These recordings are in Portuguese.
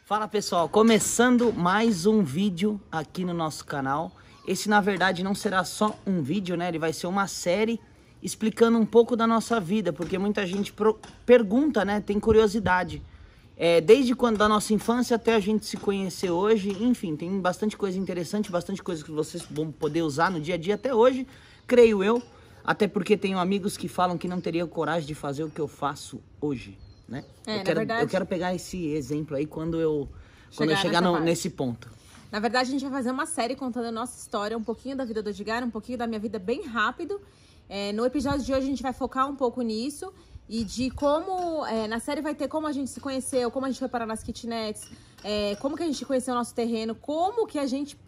Fala pessoal, começando mais um vídeo aqui no nosso canal. Esse na verdade não será só um vídeo, né? Ele vai ser uma série explicando um pouco da nossa vida, porque muita gente pergunta, né? Tem curiosidade. Desde quando da nossa infância até a gente se conhecer hoje, enfim, tem bastante coisa interessante, bastante coisa que vocês vão poder usar no dia a dia até hoje, creio eu. Até porque tenho amigos que falam que não teriam coragem de fazer o que eu faço hoje, né? Eu quero pegar esse exemplo aí quando eu chegar nesse ponto. Na verdade, a gente vai fazer uma série contando a nossa história, um pouquinho da vida do Edgar, um pouquinho da minha vida bem rápido. No episódio de hoje a gente vai focar um pouco nisso e de como, na série vai ter como a gente se conheceu, como a gente foi parar nas kitnets, como que a gente conheceu o nosso terreno, como que a gente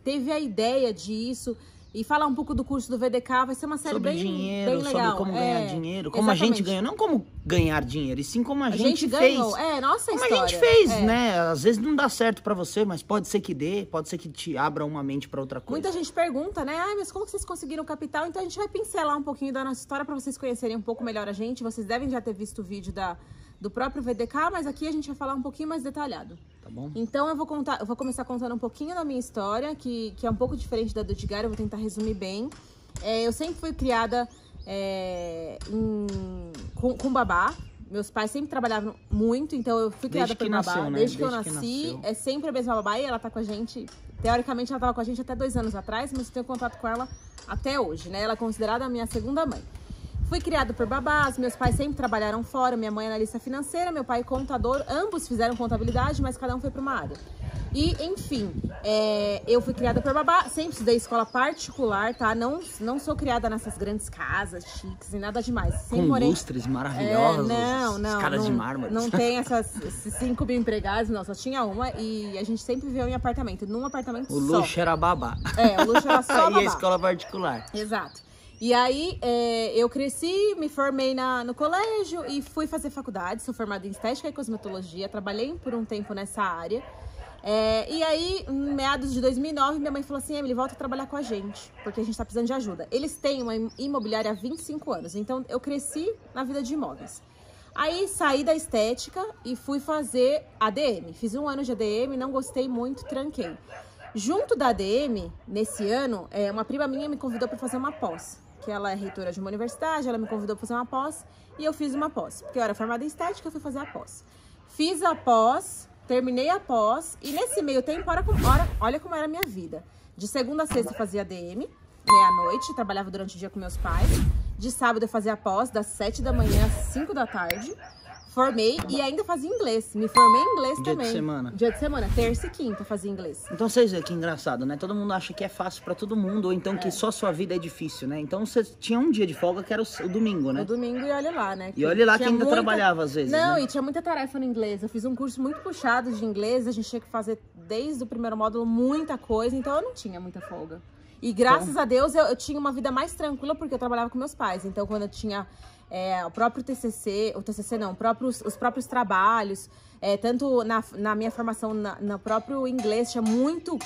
teve a ideia disso. E falar um pouco do curso do VDK, vai ser uma série bem legal. Sobre como ganhar dinheiro, como a gente ganhou, não como ganhar dinheiro, e sim como a gente fez. Ganhou. Nossa como história. A gente fez, né? Às vezes não dá certo pra você, mas pode ser que dê, pode ser que te abra uma mente pra outra coisa. Muita gente pergunta, né? Mas como que vocês conseguiram capital? Então a gente vai pincelar um pouquinho da nossa história pra vocês conhecerem um pouco melhor a gente. Vocês devem já ter visto o vídeo do próprio VDK, mas aqui a gente vai falar um pouquinho mais detalhado. Tá bom? Então eu vou começar contando um pouquinho da minha história, que é um pouco diferente da do Edgar, eu vou tentar resumir bem. Eu sempre fui criada com babá. Meus pais sempre trabalhavam muito, então eu fui criada por babá. Desde que eu nasci, é sempre a mesma babá e ela tá com a gente. Teoricamente ela tava com a gente até 2 anos atrás, mas eu tenho contato com ela até hoje, né? Ela é considerada a minha segunda mãe. Fui criada por babás, meus pais sempre trabalharam fora, minha mãe é analista financeira, meu pai contador, ambos fizeram contabilidade, mas cada um foi para uma área. E, enfim, eu fui criada por babá, sempre estudei escola particular, tá? Não sou criada nessas grandes casas chiques e nada demais. Sempre com lustres maravilhosos, escadas de mármore. Não tem esses 5 mil empregados, não, só tinha uma e a gente sempre viveu em apartamento, num apartamento só. O luxo era babá. O luxo era só babá. E a escola particular. Exato. E aí, eu cresci, me formei no colégio e fui fazer faculdade. Sou formada em estética e cosmetologia. Trabalhei por um tempo nessa área. E aí, em meados de 2009, minha mãe falou assim, Emily, volta a trabalhar com a gente, porque a gente tá precisando de ajuda. Eles têm uma imobiliária há 25 anos, então eu cresci na vida de imóveis. Aí, saí da estética e fui fazer ADM. Fiz 1 ano de ADM, não gostei muito, tranquei. Junto da ADM, nesse ano, uma prima minha me convidou para fazer uma pós. Que ela é reitora de uma universidade, ela me convidou para fazer uma pós e eu fiz uma pós. Porque eu era formada em estética, eu fui fazer a pós. Fiz a pós, terminei a pós e nesse meio tempo, olha como era a minha vida. De segunda a sexta eu fazia ADM, meia-noite, trabalhava durante o dia com meus pais. De sábado eu fazia a pós, das 7 da manhã às 5 da tarde. Formei e ainda fazia inglês. Me formei em inglês também. Dia de semana. Dia de semana, terça e quinta eu fazia inglês. Então vocês veem que engraçado, né? Todo mundo acha que é fácil pra todo mundo, ou então que só sua vida é difícil, né? Então você tinha um dia de folga que era o domingo, né? O domingo e olha lá, né? E olha lá que ainda trabalhava às vezes, Não, né? E tinha muita tarefa no inglês. Eu fiz um curso muito puxado de inglês, a gente tinha que fazer desde o primeiro módulo muita coisa, então eu não tinha muita folga. E graças a Deus eu tinha uma vida mais tranquila porque eu trabalhava com meus pais. Então quando eu tinha o próprio TCC, os próprios trabalhos, tanto na minha formação no próprio inglês, tinha muito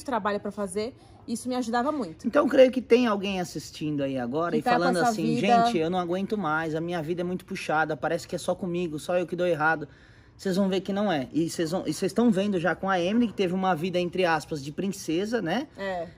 trabalho para fazer. Isso me ajudava muito. Então, creio que tem alguém assistindo aí agora e falando assim, vida... gente, eu não aguento mais, a minha vida é muito puxada, parece que é só comigo, só eu que dou errado. Vocês vão ver que não é. E vocês estão vendo já com a Emily, que teve uma vida, entre aspas, de princesa, né?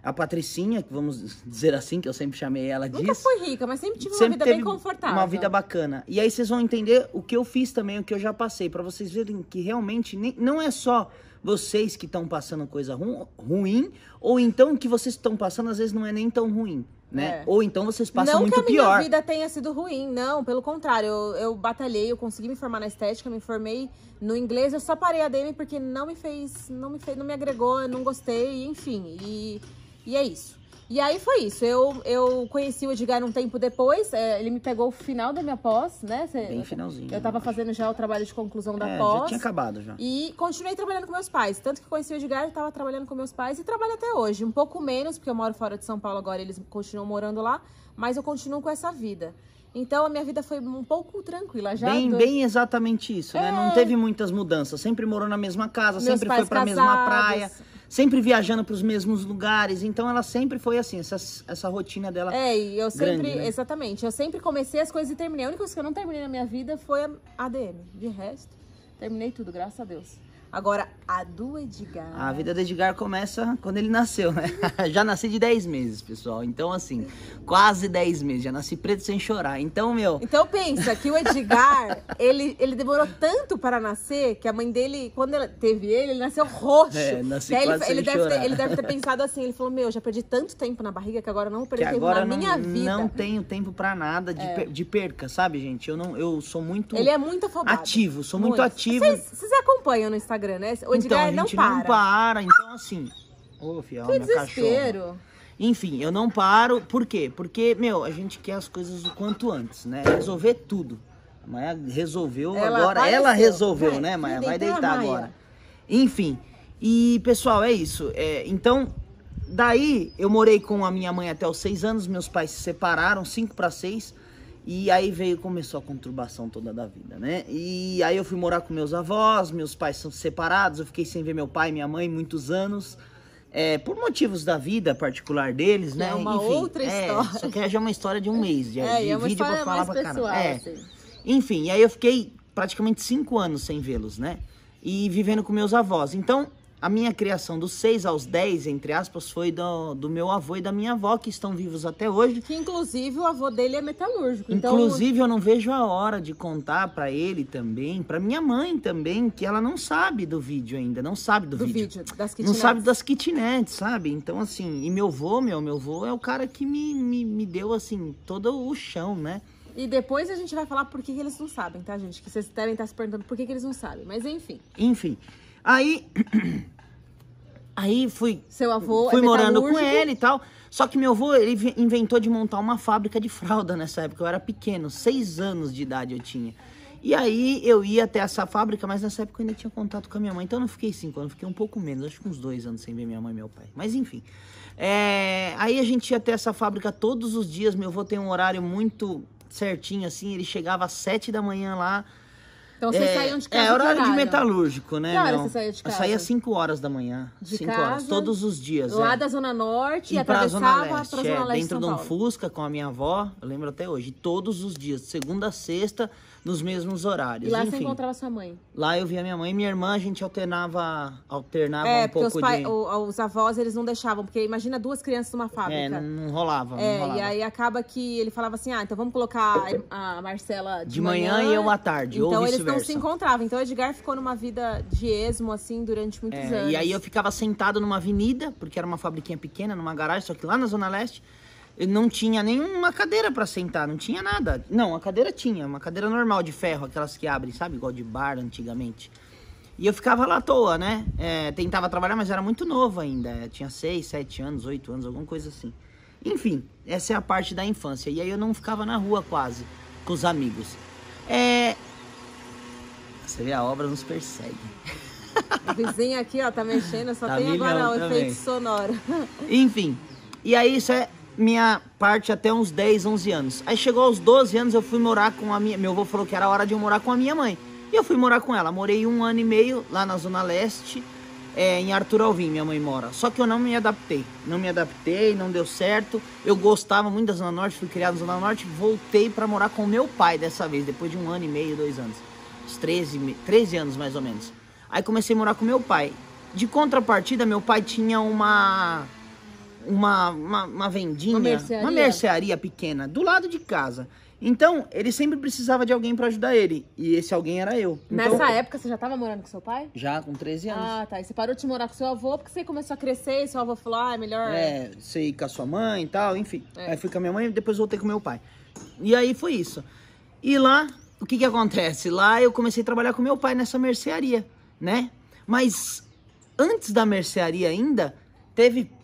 A Patricinha, que vamos dizer assim, que eu sempre chamei ela disso. Nunca fui rica, mas sempre tive uma vida bem confortável. Uma vida bacana. E aí vocês vão entender o que eu fiz também, o que eu já passei, pra vocês verem que realmente não é só vocês que estão passando coisa ruim, ou então o que vocês estão passando às vezes não é nem tão ruim. Né? Ou então vocês passam muito pior. Não que a minha vida tenha sido ruim, não, pelo contrário, eu batalhei, eu consegui me formar na estética, me formei no inglês, eu só parei a ADM porque não me agregou, eu não gostei, enfim, e é isso. E aí foi isso, eu conheci o Edgar um tempo depois, ele me pegou o final da minha pós, né? Bem finalzinho. Eu tava fazendo já o trabalho de conclusão da pós. Já tinha acabado já. E continuei trabalhando com meus pais, tanto que conheci o Edgar, eu tava trabalhando com meus pais e trabalho até hoje. Um pouco menos, porque eu moro fora de São Paulo agora, eles continuam morando lá, mas eu continuo com essa vida. Então a minha vida foi um pouco tranquila. Bem exatamente isso, né? Não teve muitas mudanças, sempre morou na mesma casa, meus sempre foi pra mesma praia. Sempre viajando para os mesmos lugares, então ela sempre foi assim, essa rotina dela. E eu sempre, grande, né? Exatamente, eu sempre comecei as coisas e terminei. A única coisa que eu não terminei na minha vida foi a ADM. De resto, terminei tudo, graças a Deus. Agora, a do Edgar... A vida do Edgar começa quando ele nasceu, né? Já nasci de 10 meses, pessoal. Então, assim, quase 10 meses. Já nasci preto sem chorar. Então, meu... Então, pensa que o Edgar, ele demorou tanto para nascer, que a mãe dele, quando ela teve ele nasceu roxo. Nasci quase sem ele chorar. deve ter pensado assim, ele falou, meu, já perdi tanto tempo na barriga que agora eu não vou perder que tempo agora na minha vida. Não tenho tempo pra nada de perca, sabe, gente? Eu sou muito... Ele é muito afobado. Ativo, sou muito ativo. Vocês acompanham no Instagram, né? O Edgar então, a gente não para. Então, assim... Ô, fiel, que desespero. Cachorro. Enfim, eu não paro. Por quê? Porque, meu, a gente quer as coisas o quanto antes, né? Resolver tudo. A Maia resolveu agora. Ela resolveu, né, Maia? Vai deitar agora. Enfim. E, pessoal, é isso. Então, daí eu morei com a minha mãe até os 6 anos. Meus pais se separaram, 5 para 6. E aí começou a conturbação toda da vida, né? E aí eu fui morar com meus avós, meus pais são separados, eu fiquei sem ver meu pai e minha mãe muitos anos. Por motivos da vida particular deles, né? É uma Enfim, outra história. Só que já é uma história de um mês de vídeo pra falar pra caramba. Assim. Enfim, e aí eu fiquei praticamente 5 anos sem vê-los, né? E vivendo com meus avós. Então, a minha criação dos 6 aos 10, entre aspas, foi do meu avô e da minha avó, que estão vivos até hoje. Que, inclusive, o avô dele é metalúrgico. Inclusive, eu não vejo a hora de contar pra ele também, pra minha mãe também, que ela não sabe do vídeo ainda, não sabe do vídeo. Das kitnets. Não sabe das kitnets, sabe? Então, assim, e meu avô é o cara que me deu, assim, todo o chão, né? E depois a gente vai falar por que eles não sabem, tá, gente? Que vocês devem estar se perguntando por que eles não sabem, mas enfim. Enfim, aí fui morando com ele e tal. Só que meu avô, ele inventou de montar uma fábrica de fralda nessa época. Eu era pequeno, 6 anos de idade eu tinha. E aí eu ia até essa fábrica, mas nessa época eu ainda tinha contato com a minha mãe. Então eu não fiquei 5 anos, fiquei um pouco menos, acho que uns 2 anos sem ver minha mãe e meu pai. Mas enfim. Aí a gente ia até essa fábrica todos os dias. Meu avô tem um horário muito certinho, assim. Ele chegava às 7 da manhã lá. Então vocês saíam de casa? Horário de metalúrgico, né? Que hora você saía de casa? Eu saía às 5 horas da manhã. De 5 casa, horas, todos os dias. Lá da Zona Norte e pra atravessava Zona Leste, pra Zona Leste dentro de um Fusca com a minha avó, eu lembro até hoje, todos os dias, de segunda a sexta, nos mesmos horários. E lá Enfim, você encontrava sua mãe? Lá eu via minha mãe e minha irmã, a gente alternava um pouco os avós, eles não deixavam, porque imagina 2 crianças numa fábrica. Não rolava, não rolava. E aí acaba que ele falava assim, então vamos colocar a Marcela de manhã e eu à tarde, então ou eles vice-versa. não se encontravam. Então o Edgar ficou numa vida de esmo, assim, durante muitos anos. E aí eu ficava sentado numa avenida, porque era uma fabriquinha pequena, numa garagem, só que lá na Zona Leste, não tinha nenhuma cadeira pra sentar, não tinha nada. Não, a cadeira tinha, uma cadeira normal de ferro, aquelas que abrem, sabe? Igual de bar antigamente. E eu ficava lá à toa, né? Tentava trabalhar, mas era muito novo ainda. Tinha 6, 7 anos, 8 anos, alguma coisa assim. Enfim, essa é a parte da infância. E aí eu não ficava na rua quase, com os amigos. Você vê, a obra nos persegue. O vizinho aqui, ó, tá mexendo, só tem agora o efeito sonoro. Enfim, e aí isso é minha parte até uns 10, 11 anos. Aí chegou aos 12 anos, eu fui morar com a minha... Meu avô falou que era hora de eu morar com a minha mãe. E eu fui morar com ela. Morei 1 ano e meio lá na Zona Leste, em Arthur Alvim, minha mãe mora. Só que eu não me adaptei. Não deu certo. Eu gostava muito da Zona Norte, fui criado na Zona Norte. Voltei pra morar com meu pai dessa vez, depois de 1 ano e meio, 2 anos. Uns 13 anos mais ou menos. Aí comecei a morar com meu pai. De contrapartida, meu pai tinha uma vendinha, uma mercearia pequena, do lado de casa. Então, ele sempre precisava de alguém pra ajudar ele. E esse alguém era eu. Então, nessa época, você já tava morando com seu pai? Já, com 13 anos. Ah, tá. E você parou de morar com seu avô porque você começou a crescer e seu avô falou, é melhor... você ir com a sua mãe e tal, enfim. Aí fui com a minha mãe e depois voltei com meu pai. E aí foi isso. E lá, o que acontece? Lá eu comecei a trabalhar com meu pai nessa mercearia, né? Mas antes da mercearia ainda, teve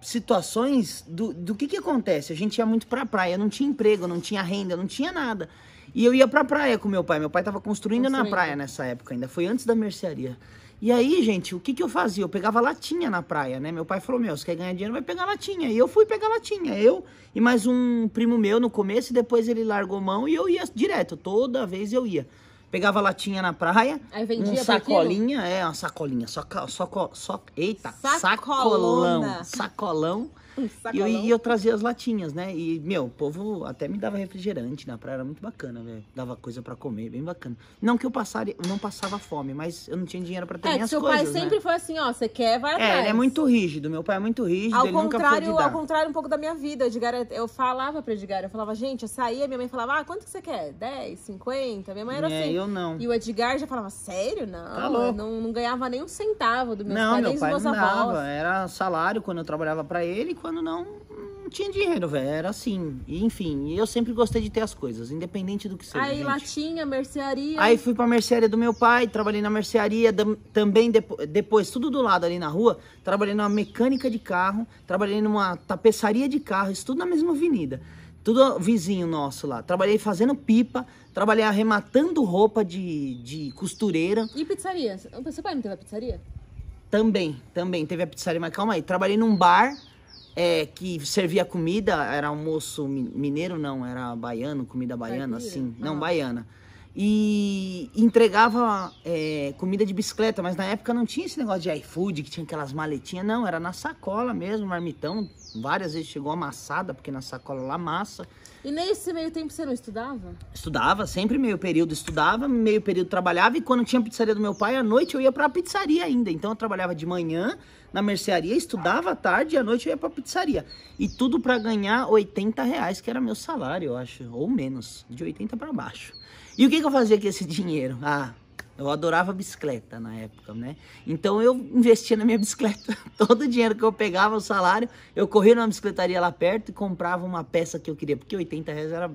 situações do que acontece. A gente ia muito pra praia, não tinha emprego, não tinha renda, não tinha nada. E eu ia pra praia com meu pai. Meu pai tava construindo na praia nessa época ainda, foi antes da mercearia. E aí, gente, o que eu fazia? Eu pegava latinha na praia, né? Meu pai falou, você quer ganhar dinheiro, vai pegar latinha. E eu fui pegar latinha, eu e mais um primo meu no começo, e depois ele largou mão e eu ia direto, toda vez eu ia. Pegava latinha na praia, aí vendia uma sacolinha, eita, sacolão, E eu trazia as latinhas, né? E, meu, o povo até me dava refrigerante na praia, era muito bacana, velho. Dava coisa pra comer, bem bacana. Não que eu não passava fome, mas eu não tinha dinheiro pra ter minhas seu coisas, pai sempre né? foi assim, ó, você quer, vai atrás. Ele é muito rígido, meu pai é muito rígido, ele nunca foi de dar. Ao contrário um pouco da minha vida, Edgar, eu falava pra Edgar, eu falava, gente, eu saía, minha mãe falava, quanto que você quer? 10, 50? Minha mãe era assim. Eu não. E o Edgar já falava, sério? Não, Tá não ganhava nem um centavo do meu pai, Não, nem meu pai dos não meus avós. dava, era salário quando eu trabalhava pra ele, e quando não tinha dinheiro, velho, era assim. E, enfim, eu sempre gostei de ter as coisas, independente do que seja, Aí gente. latinha, mercearia. Aí fui pra mercearia do meu pai, trabalhei na mercearia, também depois, tudo do lado ali na rua, trabalhei numa mecânica de carro, trabalhei numa tapeçaria de carro, isso tudo na mesma avenida. Tudo vizinho nosso lá. Trabalhei fazendo pipa, trabalhei arrematando roupa de costureira. E pizzaria? Seu pai não teve a pizzaria? Também teve a pizzaria, mas calma aí. Trabalhei num bar que servia comida, era almoço mineiro, não, era baiano, comida baiana, assim. Não, baiana. E entregava comida de bicicleta, mas na época não tinha esse negócio de iFood, que tinha aquelas maletinhas, não, era na sacola mesmo, marmitão. Várias vezes chegou amassada, porque na sacola lá amassa. E nesse meio tempo você não estudava? Estudava, sempre meio período estudava, meio período trabalhava, e quando tinha a pizzaria do meu pai, à noite eu ia pra pizzaria ainda. Então eu trabalhava de manhã na mercearia, estudava à tarde e à noite eu ia pra pizzaria. E tudo pra ganhar R$80, que era meu salário, eu acho, ou menos, de 80 pra baixo. E o que eu fazia com esse dinheiro? Eu adorava bicicleta na época, né? Então eu investia na minha bicicleta. Todo o dinheiro que eu pegava, o salário, eu corria numa bicicletaria lá perto e comprava uma peça que eu queria. Porque R$80 era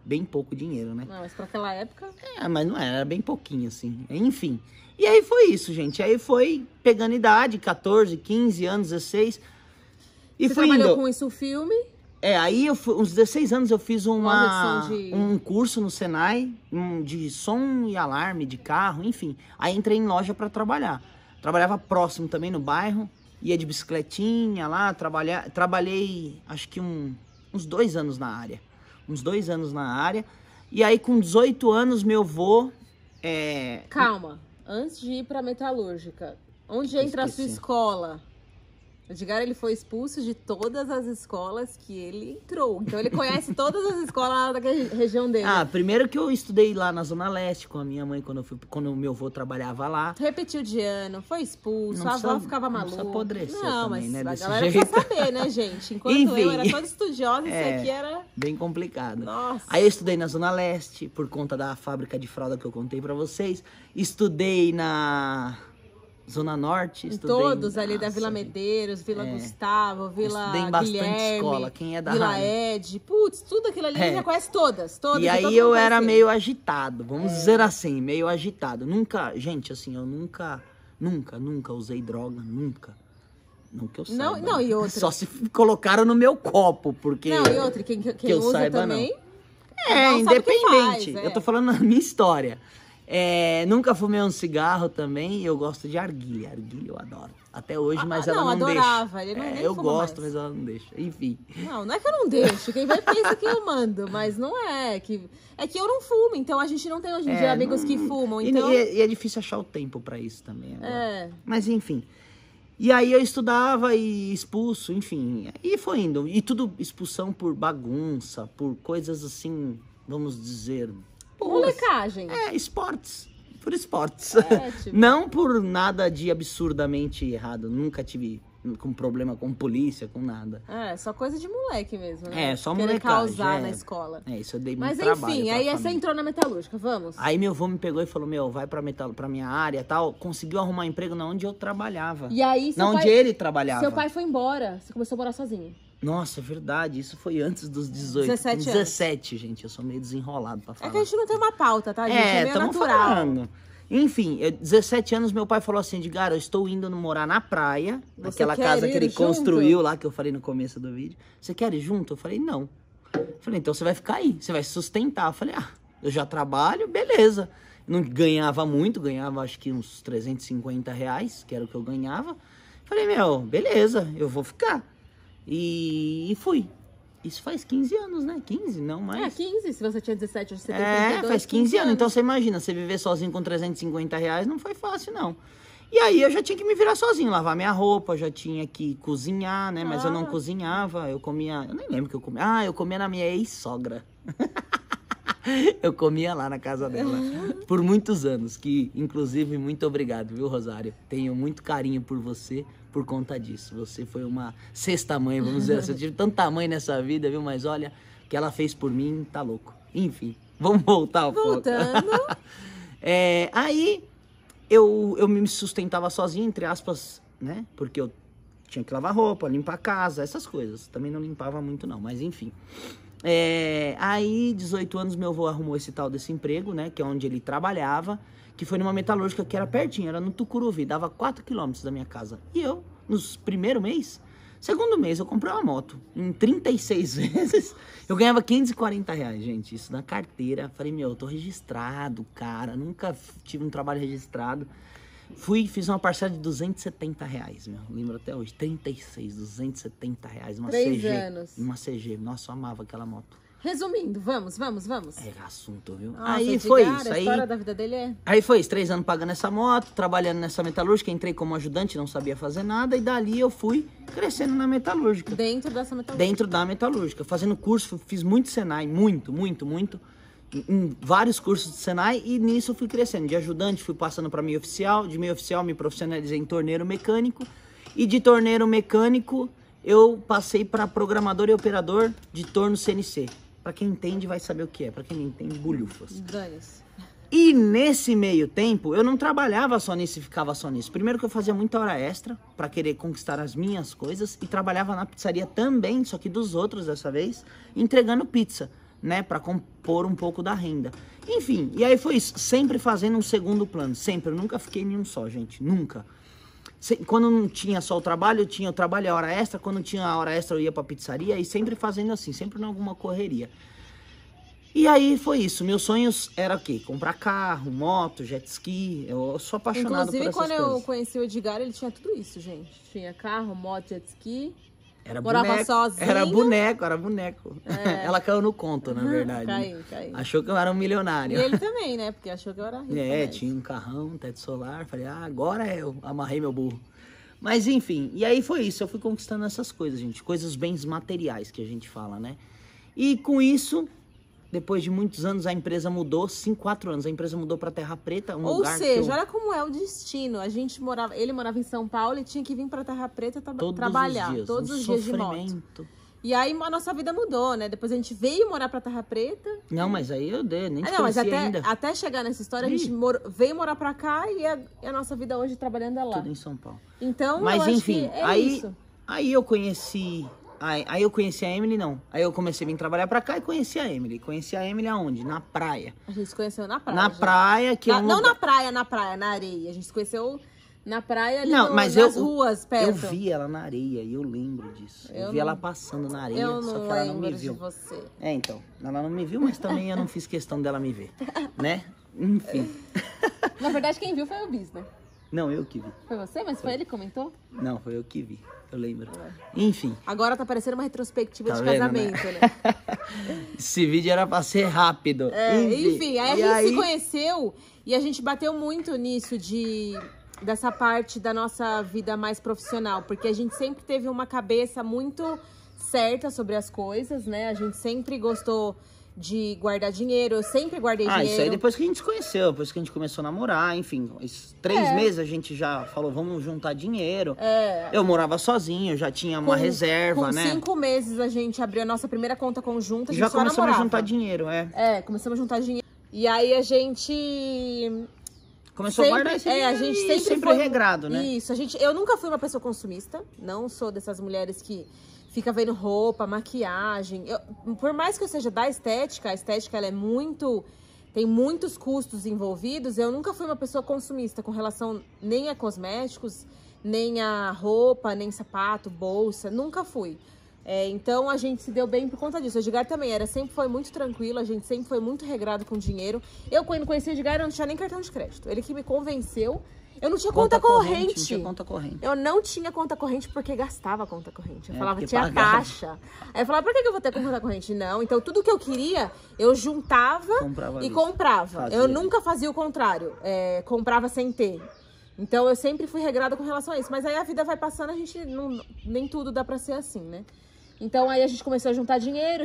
bem pouco dinheiro, né? Não, mas pra aquela época... Mas não era bem pouquinho, assim. Enfim. E aí foi isso, gente. Aí foi pegando idade, 14, 15 anos, 16. E você fui trabalhou indo... com isso, filme... Aí uns 16 anos eu fiz um curso no Senai de som e alarme de carro, enfim. Aí entrei em loja para trabalhar. Trabalhava próximo também no bairro, ia de bicicletinha lá, trabalhei acho que uns 2 anos na área. Uns 2 anos na área. E aí com 18 anos meu avô... Calma, antes de ir para metalúrgica, onde entra a sua escola? Edgar, ele foi expulso de todas as escolas que ele entrou. Então, ele conhece todas as escolas daquela região dele. Primeiro que eu estudei lá na Zona Leste com a minha mãe, quando o meu avô trabalhava lá. Repetiu de ano, foi expulso, a avó ficava maluca. Não apodreceu também, mas né, a galera precisa saber, né, gente? Enquanto enfim, eu era toda estudiosa, isso aqui era... bem complicado. Nossa. Aí eu estudei na Zona Leste, por conta da fábrica de fralda que eu contei pra vocês. Estudei na... Zona Norte, estudei... Todos ali da Vila Medeiros, Vila Gustavo, Vila Guilherme, bastante escola, quem é da Vila Ed, putz, tudo aquilo ali já conhece todas. E aí eu era meio agitado, vamos dizer assim, meio agitado. Nunca, gente, assim, eu nunca usei droga, nunca. Não que eu saiba. Não, e outra? Só se colocaram no meu copo, porque... Não, e outra, quem eu usa saiba, também... não. Independente, faz, eu tô falando a minha história. Nunca fumei um cigarro também e eu gosto de arguilha. Arguilha eu adoro. Até hoje, mas ela não adorava. deixa. Ele não, nem eu fuma gosto, mais. mas ela não deixa. Enfim. Não é que eu não deixo. Quem vai pensa que eu mando, mas não é. É que eu não fumo, então a gente não tem hoje em dia amigos que fumam. Então... E é difícil achar o tempo pra isso também. Mas enfim. E aí eu estudava e expulso, enfim. E foi indo. E tudo expulsão por bagunça, por coisas assim, vamos dizer... Molecagem. Esportes. Por esportes. Tipo... Não por nada de absurdamente errado. Nunca tive com problema com polícia, com nada. Só coisa de moleque mesmo, né? Só querer molecagem. Causar na escola. Isso eu dei muito trabalho. Mas enfim, aí você entrou na metalúrgica, vamos? Aí meu avô me pegou e falou, vai pra minha área e tal. Conseguiu arrumar emprego na onde eu trabalhava. E aí, onde ele trabalhava. Seu pai foi embora, você começou a morar sozinho. Nossa, é verdade. Isso foi antes dos 18. 17, gente. Eu sou meio desenrolado pra falar. É que a gente não tem uma pauta, tá, gente? É meio natural. Falando. Enfim, 17 anos, meu pai falou assim, Edgar, eu estou indo morar na praia, naquela casa que ele construiu lá, que eu falei no começo do vídeo. Você quer ir junto? Eu falei, não. Eu falei, então você vai ficar aí, você vai se sustentar. Eu falei, eu já trabalho, beleza. Não ganhava muito, ganhava acho que uns R$350, que era o que eu ganhava. Eu falei, beleza, eu vou ficar. E fui. Isso faz 15 anos, né? 15, não mais. 15. Se você tinha 17, você tem 32, faz 15 anos. Então você imagina, você viver sozinho com R$350 não foi fácil, não. E aí eu já tinha que me virar sozinho, lavar minha roupa, já tinha que cozinhar, né? Mas eu não cozinhava, eu comia... Eu nem lembro o que eu comia. Ah, eu comia na minha ex-sogra. Eu comia lá na casa dela por muitos anos, que inclusive muito obrigado, viu, Rosário? Tenho muito carinho por você por conta disso. Você foi uma sexta mãe, vamos dizer assim. Eu tive tanta mãe nessa vida, viu? Mas olha, o que ela fez por mim, tá louco. Enfim, vamos voltar ao foco. Voltando. Aí eu me sustentava sozinho, entre aspas, né? Porque eu tinha que lavar roupa, limpar a casa, essas coisas. Também não limpava muito não, mas enfim. Aí, 18 anos, meu avô arrumou esse tal desse emprego, né? Que é onde ele trabalhava, que foi numa metalúrgica que era pertinho, era no Tucuruvi, dava 4 quilômetros da minha casa. E eu, nos segundo mês, eu comprei uma moto. Em 36 vezes, eu ganhava R$540, gente. Isso na carteira. Falei, meu, eu tô registrado, cara. Nunca tive um trabalho registrado. Fiz uma parcela de R$270, meu. Lembro até hoje. 36, R$270. Uma 3 CG. anos. Uma CG. Nossa, eu amava aquela moto. Resumindo, vamos. É assunto, viu? Nossa, aí foi isso. A história da vida dele é... Aí foi isso, 3 anos pagando essa moto, trabalhando nessa metalúrgica, entrei como ajudante, não sabia fazer nada, e dali eu fui crescendo na metalúrgica. Dentro dessa metalúrgica. Dentro da metalúrgica, fazendo curso, fiz muito Senai, muito. Em vários cursos de Senai, e nisso eu fui crescendo. De ajudante fui passando para meio oficial, de meio oficial me profissionalizei em torneiro mecânico, e de torneiro mecânico eu passei para programador e operador de torno CNC. Pra quem entende vai saber o que é, pra quem não entende, bulhufas. Dane-se. E nesse meio tempo, eu não trabalhava só nisso e ficava só nisso. Primeiro que eu fazia muita hora extra pra querer conquistar as minhas coisas, e trabalhava na pizzaria também, só que dos outros dessa vez, entregando pizza, né, pra compor um pouco da renda. Enfim, e aí foi isso, sempre fazendo um segundo plano, sempre, eu nunca fiquei em um só, gente, nunca. Quando não tinha só o trabalho, eu tinha o trabalho e a hora extra. Quando tinha a hora extra, eu ia pra pizzaria. E sempre fazendo assim, sempre em alguma correria. E aí foi isso. Meus sonhos eram o quê? Comprar carro, moto, jet ski. Eu sou apaixonado por essas coisas. Inclusive, quando eu conheci o Edgar, ele tinha tudo isso, gente. Tinha carro, moto, jet ski. Era morava boneco, sozinho. Era boneco. Ela caiu no conto, na verdade. Caiu. Achou que eu era um milionário. E ele também, né? Porque achou que eu era rico. Tinha um carrão, um teto solar. Falei, agora eu amarrei meu burro. Mas enfim, e aí foi isso. Eu fui conquistando essas coisas, gente. Coisas, bens materiais que a gente fala, né? E com isso, depois de muitos anos, a empresa mudou. 4 anos, a empresa mudou pra Terra Preta. Ou seja, olha como é o destino. Ele morava em São Paulo e tinha que vir pra Terra Preta trabalhar. Todos os dias de moto. E aí a nossa vida mudou, né? Depois a gente veio morar pra Terra Preta. Não, mas aí eu nem te conheci ainda. Até chegar nessa história, a gente veio morar pra cá e a nossa vida hoje trabalhando é lá. Tudo em São Paulo. Então, mas enfim, isso. Aí eu conheci... Aí eu conheci a Emily, não. Aí eu comecei a vir trabalhar pra cá e conheci a Emily. Conheci a Emily aonde? Na praia. A gente se conheceu na praia. Na praia, que não na praia, na areia. A gente se conheceu... Na praia, ali nas ruas, perto. Eu vi ela na areia e eu lembro disso. Eu vi ela passando na areia, só que ela não me viu. De você. Então, ela não me viu, mas também eu não fiz questão dela me ver, né? Enfim. Na verdade, quem viu foi o Bis, né? Não, eu que vi. Foi você? Mas foi ele que comentou? Não, foi eu que vi. Eu lembro. Enfim. Agora tá parecendo uma retrospectiva de vendo, casamento, né? Esse vídeo era pra ser rápido. Enfim, aí a gente se conheceu e a gente bateu muito nisso dessa parte da nossa vida mais profissional, porque a gente sempre teve uma cabeça muito certa sobre as coisas, né? A gente sempre gostou de guardar dinheiro, eu sempre guardei dinheiro. Isso aí depois que a gente se conheceu, depois que a gente começou a namorar, enfim, 3 meses a gente já falou, vamos juntar dinheiro. Eu morava sozinho, já tinha uma reserva, né? Com 5 meses a gente abriu a nossa primeira conta conjunta, a gente já só começamos namorava. a juntar dinheiro, começamos a juntar dinheiro. E aí a gente... Começou a guardar esse dinheiro, a gente sempre foi regrado, né? Isso, eu nunca fui uma pessoa consumista, não sou dessas mulheres que fica vendo roupa, maquiagem. Por mais que eu seja da estética, a estética ela tem muitos custos envolvidos, eu nunca fui uma pessoa consumista com relação nem a cosméticos, nem a roupa, nem sapato, bolsa, nunca fui. Então a gente se deu bem por conta disso. O Edgar também sempre foi muito tranquilo, a gente sempre foi muito regrado com dinheiro. Eu, quando conheci o Edgar, eu não tinha nem cartão de crédito. Ele que me convenceu. Eu não tinha conta corrente. Não tinha conta corrente. Eu não tinha conta corrente porque gastava conta corrente. Eu falava, tinha taxa. Aí eu falava, por que eu vou ter conta corrente? Não. Então tudo que eu queria, eu juntava e comprava. Eu nunca fazia o contrário. Comprava sem ter. Então eu sempre fui regrada com relação a isso. Mas aí a vida vai passando, a gente nem tudo dá pra ser assim, né? Então aí a gente começou a juntar dinheiro.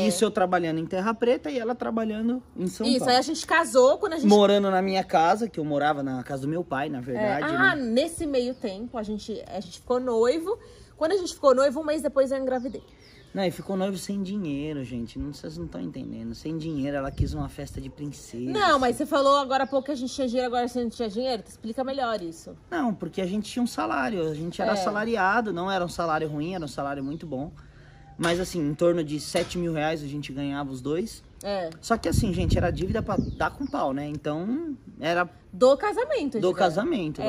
Isso eu trabalhando em Terra Preta e ela trabalhando em São Paulo. Isso, aí a gente casou quando a gente... Morando na minha casa, que eu morava na casa do meu pai, na verdade. Né? Nesse meio tempo a gente ficou noivo. Quando a gente ficou noivo, um mês depois eu engravidei. Não, e ficou noivo sem dinheiro, gente. Vocês não estão entendendo. Sem dinheiro, ela quis uma festa de princesa. Não, mas você falou agora há pouco que a gente tinha dinheiro, agora você não tinha dinheiro. Explica melhor isso. Não, porque a gente tinha um salário. A gente era assalariado, não era um salário ruim, era um salário muito bom. Mas assim, em torno de 7 mil reais a gente ganhava os dois. Só que assim, gente, era dívida pra dar com pau, né? Então, era... Do casamento. Do casamento.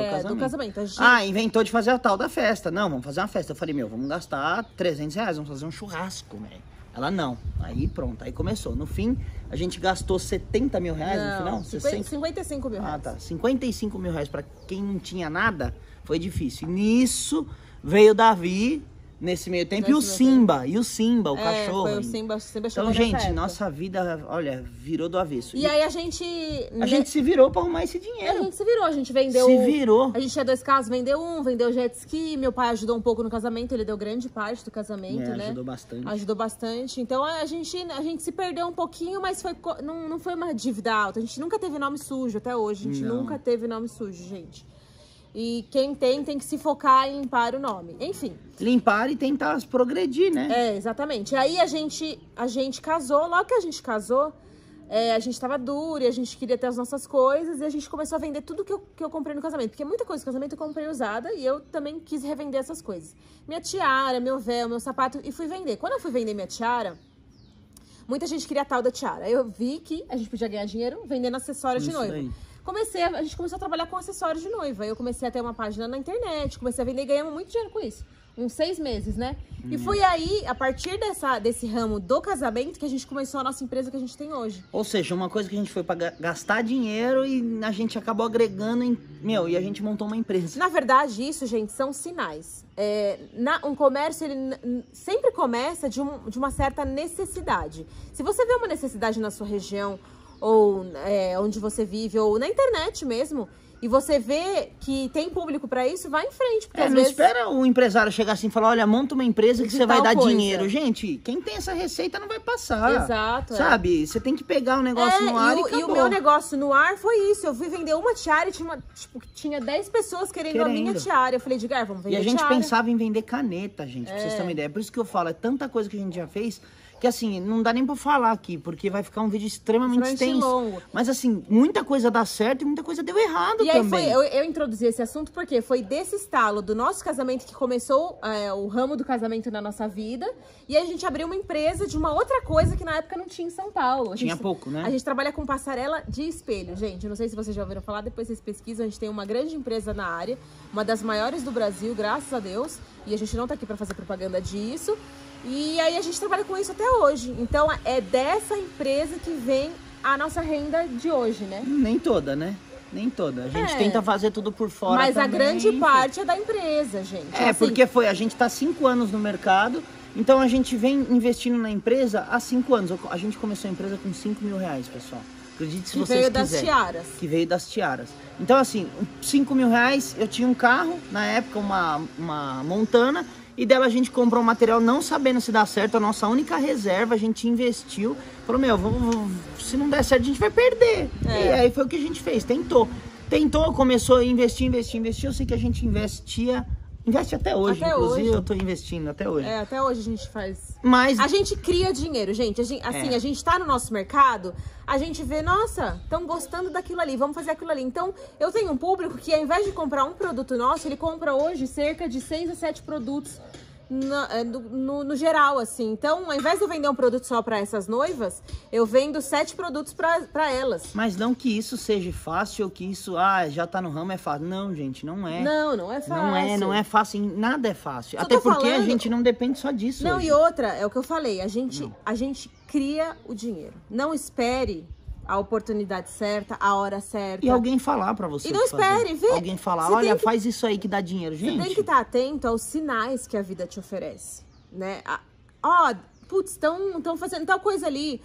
Inventou de fazer a tal da festa. Não, vamos fazer uma festa. Eu falei, vamos gastar 300 reais, vamos fazer um churrasco, velho. Ela, não. Aí pronto, aí começou. No fim, a gente gastou 70 mil reais no final? 55 mil reais. Tá. 55 mil reais pra quem não tinha nada, foi difícil. E nisso, veio o Davi... Nesse meio tempo, e o Simba, o cachorro. Foi o Simba então, gente, nossa vida, olha, virou do avesso. E aí a gente se virou pra arrumar esse dinheiro. A gente vendeu... A gente tinha 2 carros, vendeu jet ski, meu pai ajudou um pouco no casamento, ele deu grande parte do casamento, né? Ajudou bastante. Ajudou bastante. Então, a gente se perdeu um pouquinho, mas não foi uma dívida alta. A gente nunca teve nome sujo até hoje, a gente nunca teve nome sujo, gente. E quem tem que se focar em limpar o nome. Enfim. Limpar e tentar progredir, né? Exatamente. E aí a gente casou. Logo que a gente casou, a gente tava dura e a gente queria ter as nossas coisas. E a gente começou a vender tudo que eu comprei no casamento. Porque muita coisa no casamento eu comprei usada e eu também quis revender essas coisas. Minha tiara, meu véu, meu sapato. E fui vender. Quando eu fui vender minha tiara, muita gente queria a tal da tiara. Eu vi que a gente podia ganhar dinheiro vendendo acessórios de noiva. Aí. A gente começou a trabalhar com acessórios de noiva. Eu comecei a ter uma página na internet, comecei a vender e ganhamos muito dinheiro com isso. Uns 6 meses, né? E foi aí, a partir desse ramo do casamento, que a gente começou a nossa empresa que a gente tem hoje. Ou seja, uma coisa que a gente foi pra gastar dinheiro e a gente acabou agregando e a gente montou uma empresa. Na verdade, isso, gente, são sinais. Um comércio, ele sempre começa de uma certa necessidade. Se você vê uma necessidade na sua região, ou onde você vive, ou na internet mesmo, e você vê que tem público pra isso, vai em frente. Porque às não vezes... espera o empresário chegar assim e falar, olha, monta uma empresa que você vai dar dinheiro. Gente, quem tem essa receita não vai passar. Exato. Sabe? Você tem que pegar o negócio no ar e o meu negócio no ar foi isso. Eu fui vender uma tiara e tinha 10 pessoas querendo a minha tiara. Eu falei, Edgar, vamos vender tiara. E a gente tiara. pensava em vender caneta, gente, pra vocês terem uma ideia. Por isso que eu falo, é tanta coisa que a gente já fez... Que assim, não dá nem pra falar aqui, porque vai ficar um vídeo extremamente extenso. Longo. Mas assim, muita coisa dá certo e muita coisa deu errado também. E aí eu introduzi esse assunto porque foi desse estalo do nosso casamento que começou o ramo do casamento na nossa vida. E a gente abriu uma empresa de uma outra coisa que na época não tinha em São Paulo. Tinha pouco, né? A gente trabalha com passarela de espelho, gente. Eu não sei se vocês já ouviram falar, depois vocês pesquisam. A gente tem uma grande empresa na área, uma das maiores do Brasil, graças a Deus. E a gente não tá aqui pra fazer propaganda disso. E aí a gente trabalha com isso até hoje. Então é dessa empresa que vem a nossa renda de hoje, né? Nem toda, né? Nem toda. A gente tenta fazer tudo por fora. Mas também. A grande parte é da empresa, gente. Porque a gente tá 5 anos no mercado. Então a gente vem investindo na empresa há 5 anos. A gente começou a empresa com 5 mil reais, pessoal. Acredite se vocês quiserem. Que veio das tiaras. Que veio das tiaras. Então assim, 5 mil reais, eu tinha um carro, na época uma Montana. E dela a gente comprou um material não sabendo se dá certo, a nossa única reserva, a gente investiu. Falou, se não der certo a gente vai perder. E aí foi o que a gente fez, tentou, começou a investir. Eu sei que a gente investe até hoje, inclusive eu tô investindo até hoje. Até hoje a gente faz. Mas a gente cria dinheiro, gente. A gente tá no nosso mercado, a gente vê, nossa, estão gostando daquilo ali, vamos fazer aquilo ali. Então, eu tenho um público que ao invés de comprar um produto nosso, ele compra hoje cerca de 6 a 7 produtos no geral, assim. Então, ao invés de eu vender um produto só para essas noivas, eu vendo 7 produtos para elas. Mas não que isso seja fácil, ou que isso, já tá no ramo, é fácil. Não, gente, não é. Não é fácil. Não é fácil, nada é fácil. Até porque a gente não depende só disso. Não, hoje. E outra, é o que eu falei, a gente cria o dinheiro. Não espere a oportunidade certa, a hora certa. E alguém falar pra você. E não espere, vê. Alguém falar, olha, faz isso aí que dá dinheiro, gente. Você tem que estar atento aos sinais que a vida te oferece, né? Estão fazendo tal coisa ali.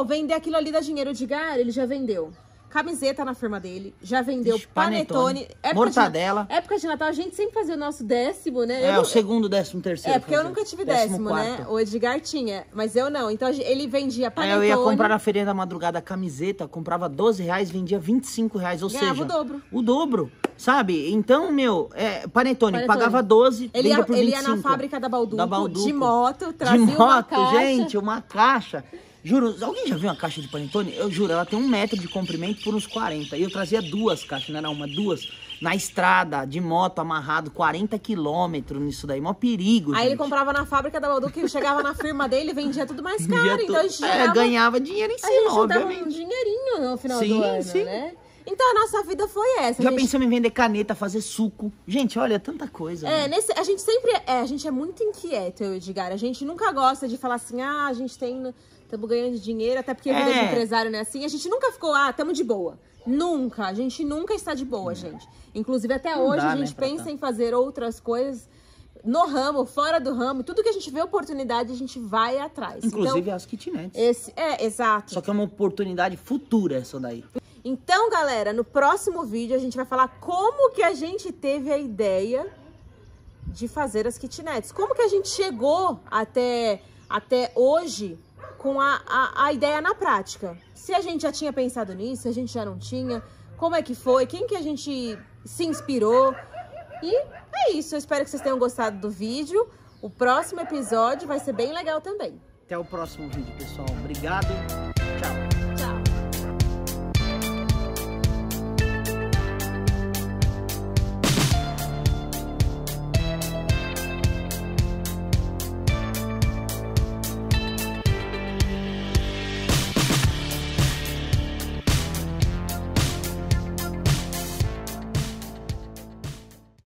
Vender aquilo ali dá dinheiro. Edgar, ele já vendeu. camiseta na firma dele, já vendeu Ixi, panetone. Mortadela. Época de Natal, a gente sempre fazia o nosso 10º, né? É, o segundo, 13º. É, porque eu nunca tive 10º, né? O Edgar tinha, mas eu não. Então ele vendia panetone. Aí eu ia comprar na feirinha da madrugada a camiseta, comprava R$12, vendia R$25, ou ganhava seja... o dobro. O dobro, sabe? Então, meu, panetone, pagava 12, ele vendia por 25. Ele ia na fábrica da Balduco, de moto, trazia uma caixa. Gente, uma caixa. Juro, alguém já viu uma caixa de panetone? Eu juro, ela tem 1 metro de comprimento por uns 40. E eu trazia 2 caixas, não era uma, 2. Na estrada, de moto, amarrado, 40 quilômetros nisso daí. Mó perigo, Aí gente. ele comprava na fábrica da Balduco, e chegava na firma dele e vendia tudo mais caro. Então a gente ganhava dinheiro em cima, obviamente. Um dinheirinho no final do ano, né? Então a nossa vida foi essa. Já pensamos em vender caneta, fazer suco. Gente, olha, tanta coisa. A gente sempre a gente é muito inquieto, eu e o Edgar. A gente nunca gosta de falar assim, a gente estamos ganhando dinheiro, até porque a vida de empresário não é assim. A gente nunca ficou, estamos de boa. Nunca. A gente nunca está de boa, gente. Inclusive, até não hoje, a gente pensa em fazer outras coisas no ramo, fora do ramo. Tudo que a gente vê oportunidade, a gente vai atrás. Inclusive então, as kitnets. Exato. Só que é uma oportunidade futura essa daí. Então, galera, no próximo vídeo a gente vai falar como que a gente teve a ideia de fazer as kitnets. Como que a gente chegou até hoje com a ideia na prática. Se a gente já tinha pensado nisso, se a gente já não tinha, como é que foi, quem que a gente se inspirou. E é isso, eu espero que vocês tenham gostado do vídeo. O próximo episódio vai ser bem legal também. Até o próximo vídeo, pessoal. Obrigado. Tchau.